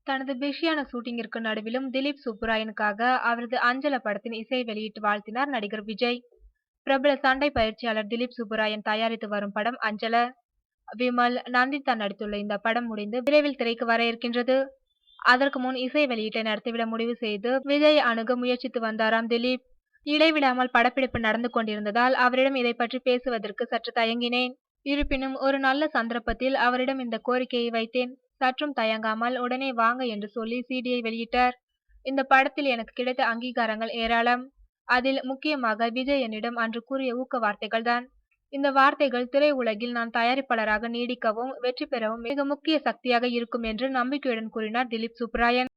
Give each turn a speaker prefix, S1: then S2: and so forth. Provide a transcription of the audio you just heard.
S1: தனது பிஸியான ஷூட்டிங்கிற்கு நடுவிலும் திலீப் சுப்புராயனுக்காக அவரது அஞ்சல படத்தின் இசை வெளியிட்டு வாழ்த்தினார் நடிகர் விஜய். பிரபல சண்டை பயிற்சியாளர் திலீப் சுப்புராயன் தயாரித்து வரும் படம் அஞ்சல. விமல், நந்திதா நடித்துள்ள இந்த படம் முடிந்து விரைவில் திரைக்கு வர இருக்கின்றது. அதற்கு முன் இசை வெளியீட்டை நடத்திவிட முடிவு செய்து விஜய் அணுக முயற்சித்து வந்தாராம் திலீப். இடைவிடாமல் படப்பிடிப்பு நடந்து கொண்டிருந்ததால் அவரிடம் இதை பற்றி பேசுவதற்கு சற்று தயங்கினேன். இருப்பினும் ஒரு நல்ல சந்தர்ப்பத்தில் அவரிடம் இந்த கோரிக்கையை வைத்தேன். சற்றும் தயங்காமல் உடனே வாங்க என்று சொல்லி சிடியை வெளியிட்டார். இந்த படத்தில் எனக்கு கிடைத்த அங்கீகாரங்கள் ஏராளம். அதில் முக்கியமாக விஜய் என்னிடம் அன்று கூறிய ஊக்க வார்த்தைகள் தான். இந்த வார்த்தைகள் திரையுலகில் நான் தயாரிப்பாளராக நீடிக்கவும் வெற்றி பெறவும் மிக முக்கிய சக்தியாக இருக்கும் என்று நம்பிக்கையுடன் கூறினார் திலீப் சுப்புராயன்.